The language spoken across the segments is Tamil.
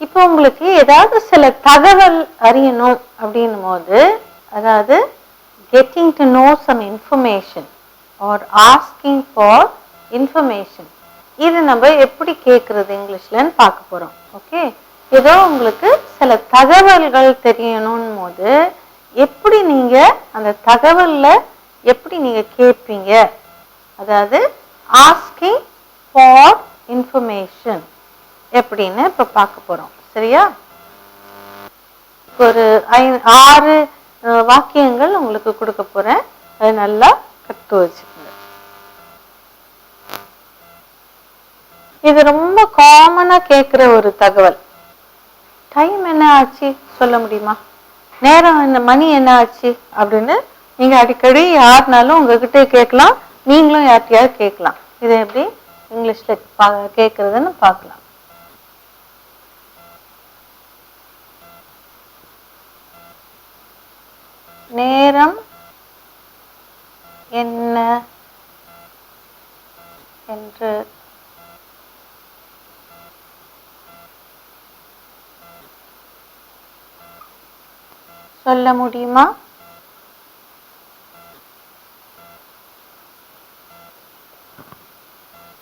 இப்போ உங்களுக்கு ஏதாவது சில தகவல் அறியணும் அப்படின்னும் போது, அதாவது getting to know some information or asking for information, இது நம்ம எப்படி கேட்கறது இங்கிலீஷ்லன்னு பார்க்க போறோம். ஓகே, ஏதோ உங்களுக்கு சில தகவல்கள் தெரியணும் போது எப்படி நீங்க அந்த தகவல்ல எப்படி நீங்க கேட்பீங்க, அதாவது ஆஸ்கிங் ஃபார் இன்ஃபர்மேஷன் எப்படின்னு இப்ப பார்க்க போறோம். சரியா? ஒரு 6 வாக்கியங்கள் உங்களுக்கு கொடுக்க போறேன். அது நல்லா கற்று வச்சுக்கோங்க. இது ரொம்ப காமனா கேட்கிற ஒரு தகவல். டைம் என்ன ஆச்சு சொல்ல முடியுமா? நேரம் என்ன, மணி என்ன ஆச்சு அப்படின்னு நீங்க அடிக்கடி யாருனாலும் உங்ககிட்ட கேட்கலாம், நீங்களும் யார்கிட்டயாவது கேட்கலாம். இதை எப்படி இங்கிலீஷ்ல கேட்கறதுன்னு பார்க்கலாம். நேரம் என்ன என்று சொல்ல முடியுமா?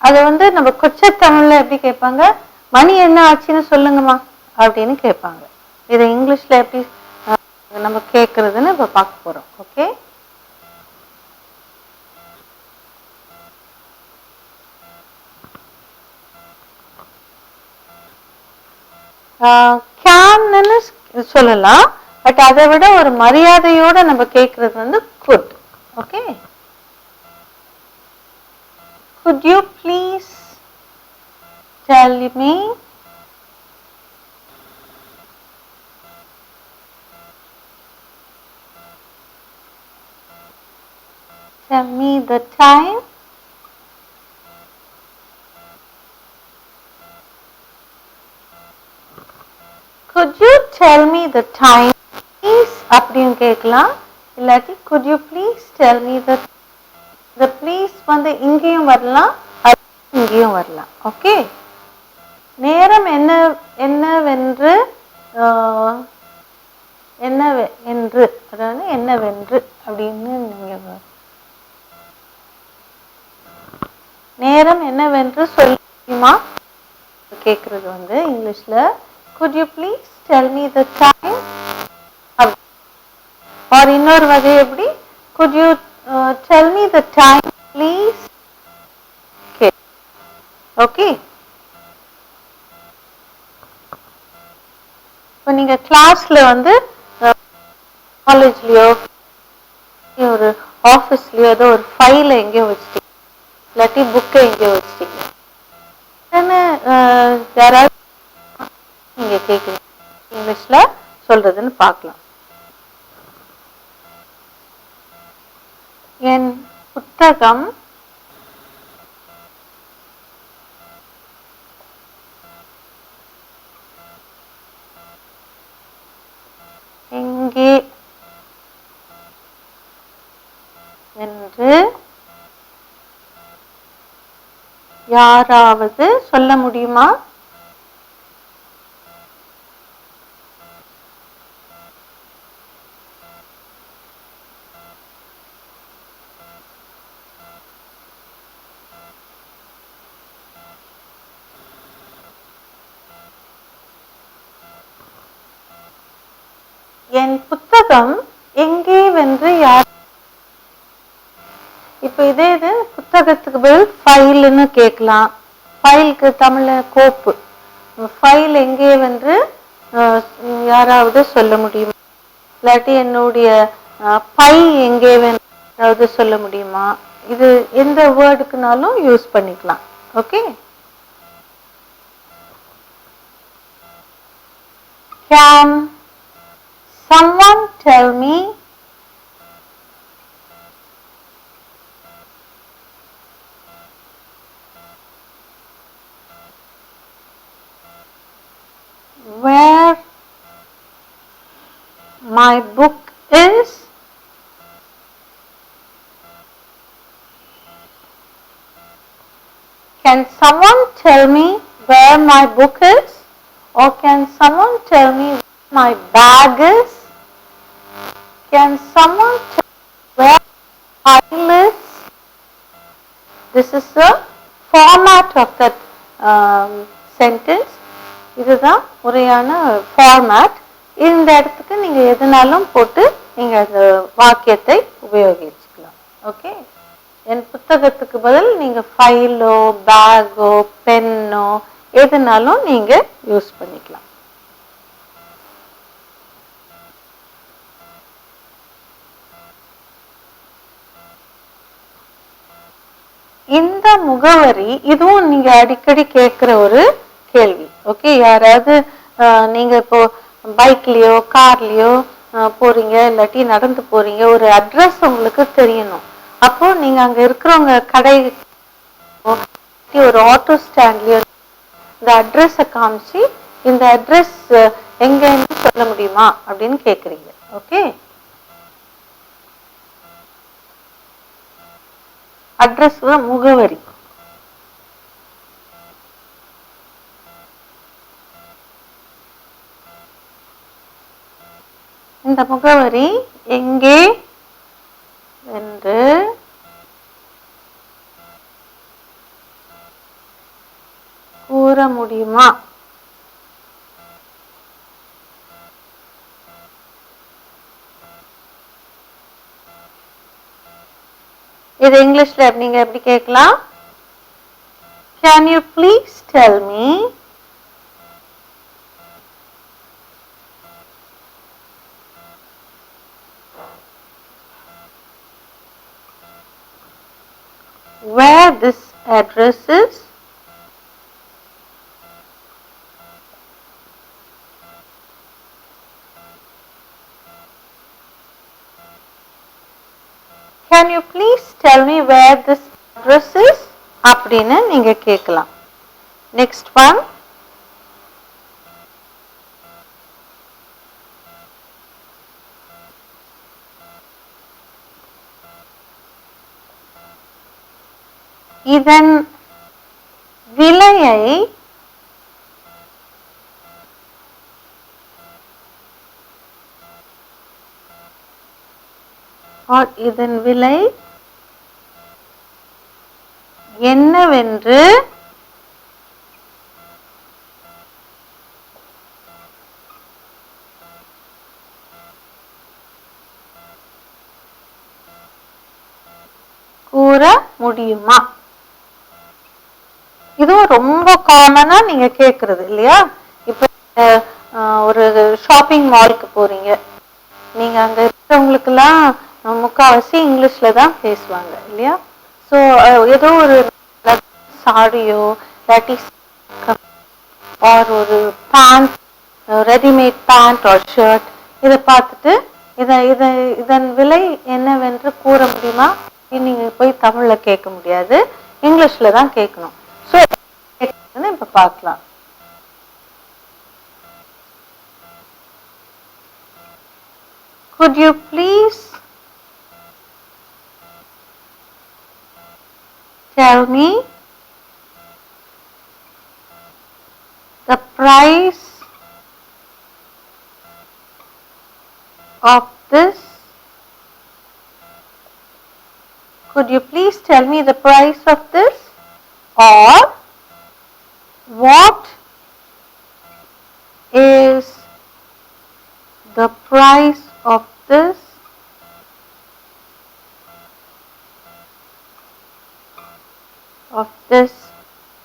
அது நம்ம கொச்சை தமிழ்ல எப்படி கேட்பாங்க, மணி என்ன ஆச்சுன்னு சொல்லுங்கம்மா அப்படின்னு கேட்பாங்க. இதை இங்கிலீஷ்ல எப்படி நம்ம கேட்கறதுன்னு இப்ப பார்க்க போறோம். ஓகே, கேன்னு சொல்லலாம். பட் அதை விட ஒரு மரியாதையோட நம்ம கேட்கறது could. Okay, could you please tell me the time could you tell me the time please அப்படின்னு கேட்கலாம். இல்லாட்டி could you please tell me the please இங்கேயும் வரலாம், இங்கேயும் வரலாம். ஓகே, நேரம் என்னவென்று அதாவது என்னவென்று அப்படின்னு நீங்க நேரம் என்னவென்று சொல்ல முடியுமா கேட்கறது இங்கிலீஷ்ல could you please tell me the time, or இன்னொரு வகை எப்படி could you tell me the time please. Okay, இப்போ நீங்க கிளாஸ்ல காலேஜ்லயோ ஒரு ஆபீஸ்லயோ ஏதோ ஒரு ஃபைல எங்கேயோ வச்சுட்டீங்க, இல்லாட்டி புக்கை எங்கேயோ வச்சுட்டீங்க, யாராவது நீங்க கேட்குறீங்க இங்கிலீஷ்ல சொல்றதுன்னு பார்க்கலாம். என் புத்தகம் எங்கே என்று யாராவது சொல்ல முடியுமா? என் புத்தகம் எங்கே வென்று யார். இப்ப இதே இது புத்தகத்துக்கு பதில் ஃபைல்னு கேட்கலாம். ஃபைலுக்கு தமிழ்ல கோப்பு. ஃபைல் எங்கே வென்று யாராவது சொல்ல முடியுமா? இல்லாட்டி என்னுடைய பை எங்கே வென்று யாராவது சொல்ல முடியுமா? இது எந்த வேர்டுக்குனாலும் யூஸ் பண்ணிக்கலாம். Okay, can someone tell me where my book is? Can someone tell me where my book is? Or can someone tell me where my bag is? Can someone tell me where my file is? This is the format of that sentence. இதுதான் முறையான ஃபார்மேட். இந்த இடத்துக்கு நீங்க எதுனாலும் போட்டு நீங்க அந்த வாக்கியத்தை உபயோகிச்சுக்கலாம். ஓகே, என் புத்தகத்துக்கு பதில் நீங்க ஃபைலோ பேக்கோ பென்னோ எதுனாலும் நீங்க யூஸ் பண்ணிக்கலாம். இந்த முகவரி இதுவும் நீங்க அடிக்கடி கேட்கிற ஒரு கேள்வி. ஓகே, யாராவது நீங்க இப்போ பைக்லயோ கார்லயோ போறீங்க, இல்லாட்டி நடந்து போறீங்க, ஒரு அட்ரஸ் உங்களுக்கு தெரியணும். அப்போ நீங்க அங்க இருக்கிறவங்க கடை ஒரு ஆட்டோ ஸ்டாண்ட்லயோ இந்த அட்ரஸ காமிச்சு இந்த அட்ரஸ் எங்கன்னு சொல்ல முடியுமா அப்படின்னு கேக்குறீங்க. ஓகே, அட்ரஸ் முகவரி. இந்த முகவரி எங்கே என்று கூற முடியுமா? இது இங்கிலீஷ்ல நீங்க எப்படி கேட்கலாம்? Can you please tell me where this address is? Can you please tell me where this address is? அப்படின்னு நீங்க கேட்கலாம். நெக்ஸ்ட் ஒன், இதன் விலையை இதன் விலை என்னவென்று கூற முடியுமா? இதுவும் ரொம்ப காமனா நீங்க கேக்குறது இல்லையா? இப்ப ஒரு ஷாப்பிங் மாலுக்கு போறீங்க, நீங்க அங்க இருக்கிறவங்களுக்கு எல்லாம் முக்காவாசி இங்கிலீஷ்ல தான் பேசுவாங்க இல்லையா? ஸோ ஏதோ ஒரு சாடியோ இல்லாட்டி ஒரு பேண்ட், ரெடிமேட் பேண்ட் ஒரு ஷர்ட், இதை பார்த்துட்டு இதன் விலை என்னவென்று கூற முடியுமா? நீங்க போய் தமிழ்ல கேட்க முடியாது, இங்கிலீஷ்ல தான் கேட்கணும். ஸோ இப்ப பார்க்கலாம். Could you please tell me the price of this? Could you please tell me the price of this? Or what is the price of this? Of this,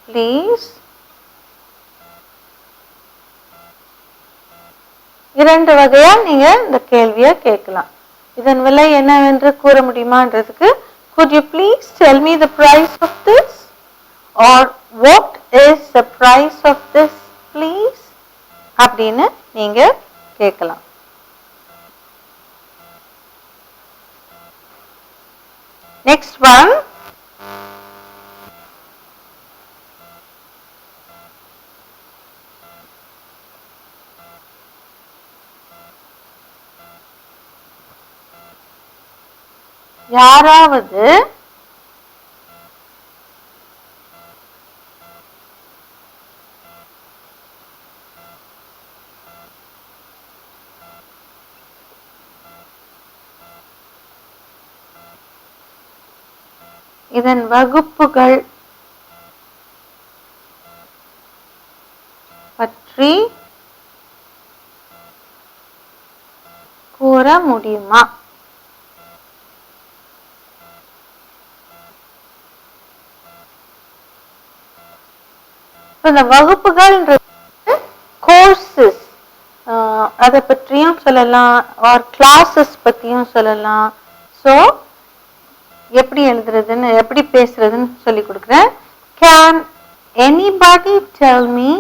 please. இரண்டு வகையா நீங்க இந்த கேள்வியை கேட்கலாம். இதன் விலை என்னவென்று கூற முடியுமான்றதுக்கு could you please tell me the price of this? Or what is the price of this, please? அப்படின்னு நீங்க கேட்கலாம். Next one, யாராவது இதன் வகுப்புகள் பற்றி கூற முடியுமா? இந்த வகுப்புகள்ன்றது கோர்சஸ், அதை பற்றியும் சொல்லலாம், ஆர் கிளாஸஸ் பற்றியும் சொல்லலாம். ஸோ எப்படி எழுதுறதுன்னு எப்படி பேசுறதுன்னு சொல்லி கொடுக்குறேன். Can anybody tell me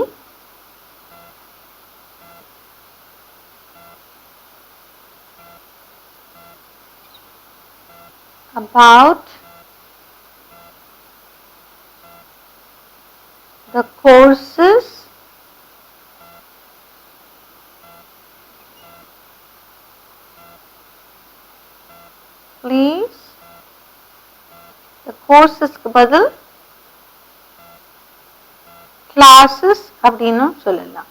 about the courses please. the courses க்கு பதில் classes அப்படினு சொல்லலாம்.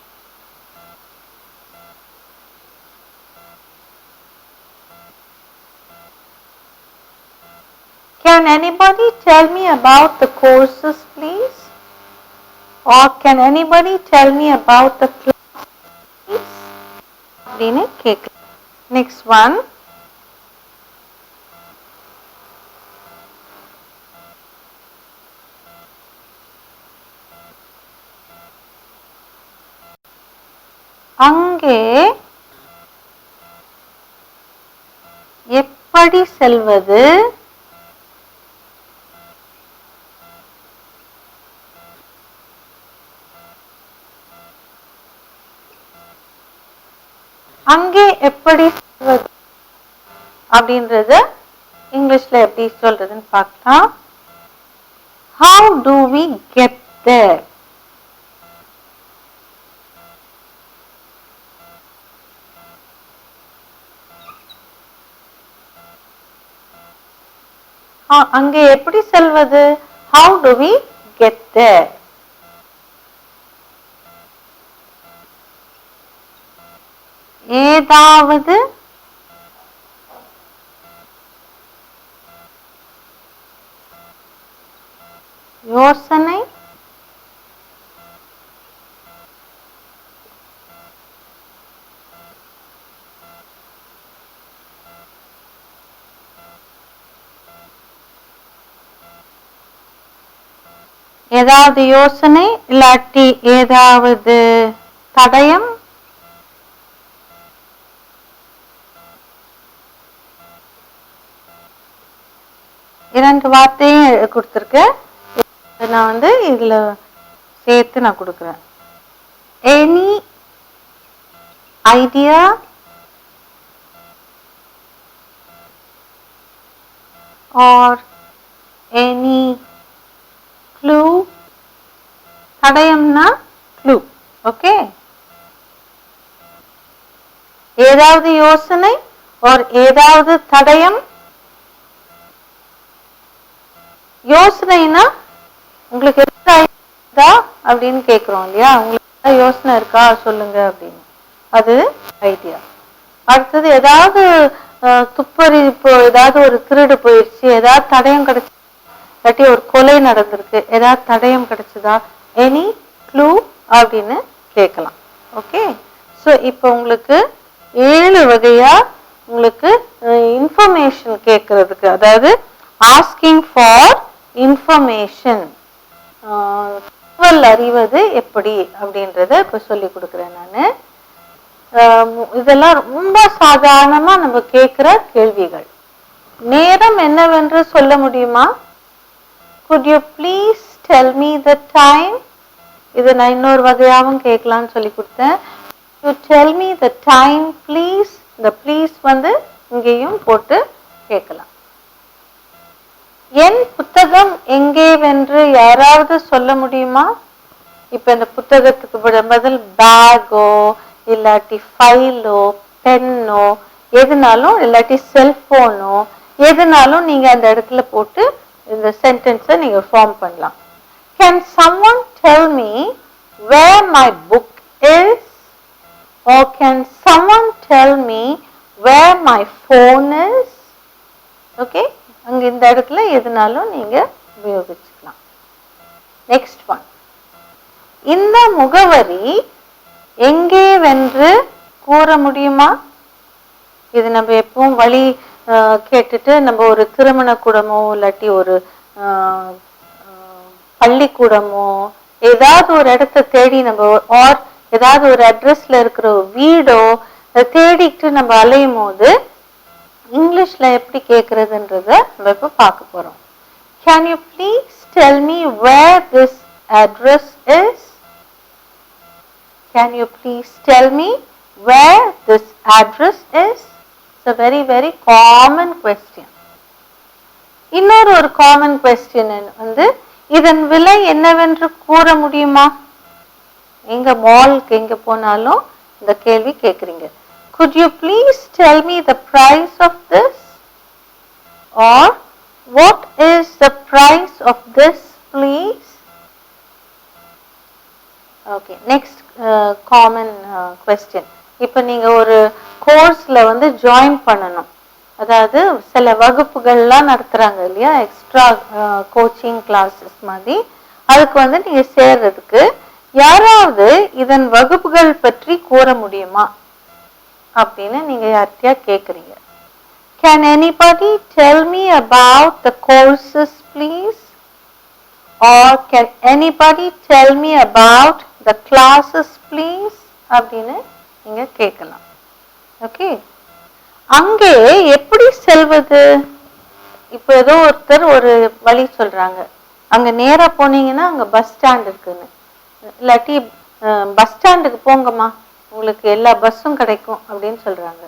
Can anybody tell me about the courses please? Or can anybody tell me about the classes please? அப்படினு கேட்கலாம். Next one. அங்கே எப்படி செல்வது? அங்கே எப்படி செல்வது அப்படின்றது இங்கிலீஷ்ல எப்படி சொல்றதுன்னு பார்க்கலாம். How do we get there? அங்கே எப்படி செல்வது? How do we get there? ஏதாவது யோசனை ஏதாவது யோசனை இல்லாட்டி ஏதாவது தடயம். இரண்டு வார்த்தையும் கொடுத்துருக்கேன். நான் இதுல சேர்த்து நான் கொடுக்குறேன். Any idea or any clue. தடயம்னா க்ளூ. ஓகே, ஏதாவது யோசனை ஆர் ஏதாவது தடயம். யோசனைனா உங்களுக்கு இருக்கா அப்படின்னு கேட்குறோம் இல்லையா, உங்களுக்கு யோசனை இருக்கா சொல்லுங்க அப்படின்னு, அது ஐடியா. அடுத்தது ஏதாவது துப்பறி, இப்போ ஏதாவது ஒரு திருடு போயிடுச்சு, ஏதாவது தடயம் கிடைச்சு, இல்லாட்டி ஒரு கொலை நடந்திருக்கு, ஏதாவது தடயம் கிடைச்சதா, எனி க்ளூ அப்படின்னு கேட்கலாம். ஓகே, ஸோ இப்போ உங்களுக்கு 7 வகையா உங்களுக்கு இன்ஃபர்மேஷன் கேட்கறதுக்கு, அதாவது ஆஸ்கிங் ஃபார் இன்ஃபர்மேஷன், தகவல் அறிவது எப்படி அப்படின்றத இப்போ சொல்லி கொடுக்குறேன் நான். இதெல்லாம் ரொம்ப சாதாரணமா நம்ம கேட்கிற கேள்விகள். நேரம் என்னவென்று சொல்ல முடியுமா? Could you please tell me the time? இது நான் இன்னொரு வகையாகவும் கேட்கலான்னு சொல்லி கொடுத்தேன். You tell me the time please. இந்த ப்ளீஸ் இங்கேயும் போட்டு கேட்கலாம். என் புத்தகம் எங்கே வென்று யாராவது சொல்ல முடியுமா? இப்ப இந்த புத்தகத்துக்கு பதில் பேக்கோ இல்லாட்டி ஃபைலோ பென்னோ எதுனாலும், இல்லாட்டி செல்போனோ எதுனாலும் நீங்க அந்த இடத்துல போட்டு இந்த சென்டென்ஸை நீங்க ஃபார்ம் பண்ணலாம். Can someone tell me where my book is? Or can someone tell me where my phone is? Okay, அங்கே இந்த இடத்துல எதுனாலும் நீங்கள் உபயோகிச்சுக்கலாம். நெக்ஸ்ட் ஒன், இந்த முகவரி எங்கே வென்று கூற முடியுமா? இது நம்ம எப்பவும் வழி கேட்டுட்டு நம்ம ஒரு திருமண கூடமோ இல்லாட்டி ஒரு பள்ளிக்கூடமோ ஏதாவது ஒரு இடத்த தேடி நம்ம ஆர் ஏதாவது ஒரு அட்ரஸ்ல இருக்கிற வீடோ தேடிட்டு நம்ம அலையும் போது இங்கிலீஷ்ல எப்படி கேட்கறதுன்றத நம்ம இப்போ பார்க்க போறோம். Can you please tell me where this address is? Can you please tell me where this address is? It's a very very common question. இன்னொரு காமன் கொஸ்டின் வந்து இதன் விலை என்னவென்று கூற முடியுமா? எங்க மாலுக்கு எங்க போனாலும் இந்த கேள்வி கேட்குறீங்க. Could you please tell me the price of this? Or what is the price of this please? Okay, next common question. இப்போ நீங்க ஒரு கோர்ஸ்ல வந்து ஜாயின் பண்ணணும், அதாவது சில வகுப்புகள்லாம் நடத்துறாங்க இல்லையா, எக்ஸ்ட்ரா கோச்சிங் கிளாஸஸ் மாதிரி. அதுக்கு வந்து நீங்க சேர்றதுக்கு யாராவது இதன் வகுப்புகள் பற்றி கூற முடியுமா அப்படின்னு நீங்க யார்கிட்டயா கேக்குறீங்க. Can anybody tell me about the courses please? Or can anybody tell me about the classes please? அப்படின்னு நீங்க கேட்கலாம். ஓகே, அங்கே எப்படி செல்வது? இப்போ ஏதோ ஒருத்தர் ஒரு வழி சொல்றாங்க, அங்க நேரா போனீங்கன்னா அங்க பஸ் ஸ்டாண்ட் இருக்குன்னு, இல்லாட்டி பஸ் ஸ்டாண்டுக்கு போங்கம்மா உங்களுக்கு எல்லா பஸ்ஸும் கிடைக்கும் அப்படின்னு சொல்றாங்க.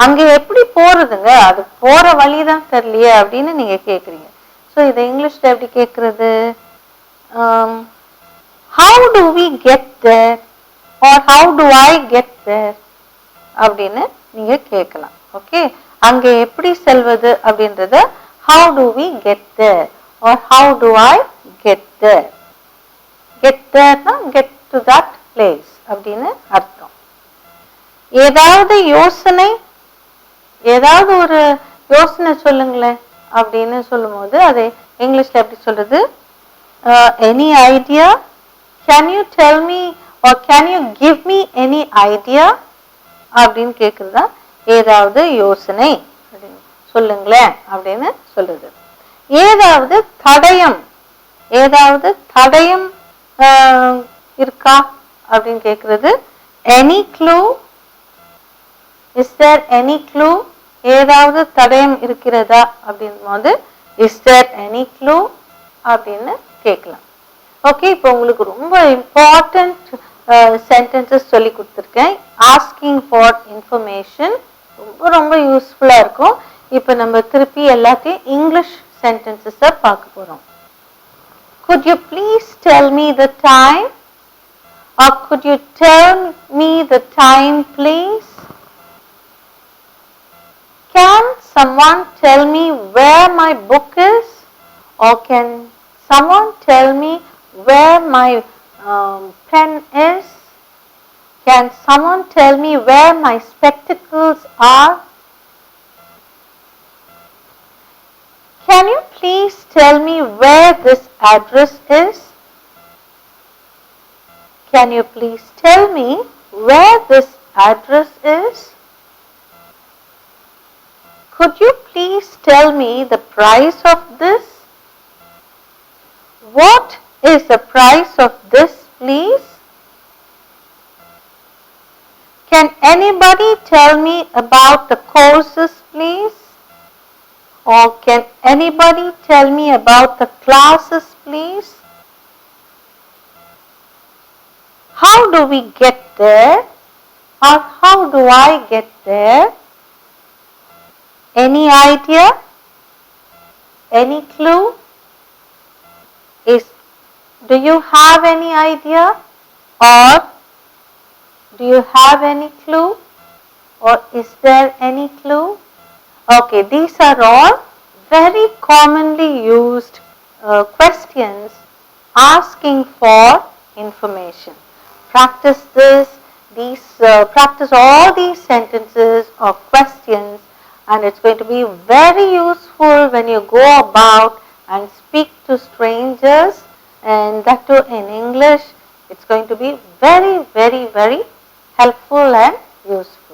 அங்க எப்படி போறதுங்க, அது போற வழிதான் தெரியலையே அப்படின்னு நீங்க கேக்குறீங்க. ஸோ இதை இங்கிலீஷ்ல எப்படி கேட்கறது? How do we get there or how do I get there அப்படின்னு நீங்க கேட்கலாம். ஓகே, அங்க எப்படி செல்வது அப்படின்றத how do we get there or how do I get there? get there னா get to that place அப்படின்னு அர்த்தம். ஏதாவது யோசனை, ஏதாவது ஒரு யோசனை சொல்லுங்களேன் அப்படின்னு சொல்லும்போது அதை இங்கிலீஷ்ல எப்படி சொல்றது? any idea? Can you tell me or can you give me any idea? அப்படின்னு கேட்குறதா ஏதாவது யோசனை அப்படின்னு சொல்லுங்களேன் அப்படின்னு சொல்லுது. ஏதாவது தடயம், ஏதாவது தடயம் இருக்கா அப்படின்னு கேட்கறது any clue? Is there any clue? ஏதாவது தடயம் இருக்கிறதா அப்படின் போது இஸ் தேர் எனி க்ளூ அப்படின்னு கேட்கலாம். ஓகே, இப்போ உங்களுக்கு ரொம்ப இம்பார்ட்டன்ட் சென்டென்சஸ் சொல்லி கொடுத்துருக்கேன். ஆஸ்கிங் ஃபார் இன்ஃபர்மேஷன் ரொம்ப ரொம்ப யூஸ்ஃபுல்லாக இருக்கும். இப்போ நம்ம திருப்பி எல்லாத்தையும் இங்கிலீஷ் சென்டென்சஸை பார்க்க போகிறோம். Could you please tell me the time? Or could you tell me the time please? Can someone tell me where my book is? Or can someone tell me where my pen is? Can someone tell me where my spectacles are? Can you please tell me where this address is? Can you please tell me where this address is? Could you please tell me the price of this? What is the price of this please? Can anybody tell me about the courses please? Or can anybody tell me about the classes please? How do we get there? Or how do I get there? Any idea? Any clue? Do you have any idea? Or do you have any clue? Or is there any clue? Okay, these are all very commonly used questions asking for information. Practice this, practice all these sentences or questions and it's going to be very useful when you go about and speak to strangers, and that too in English. It's going to be very, very, very helpful and useful.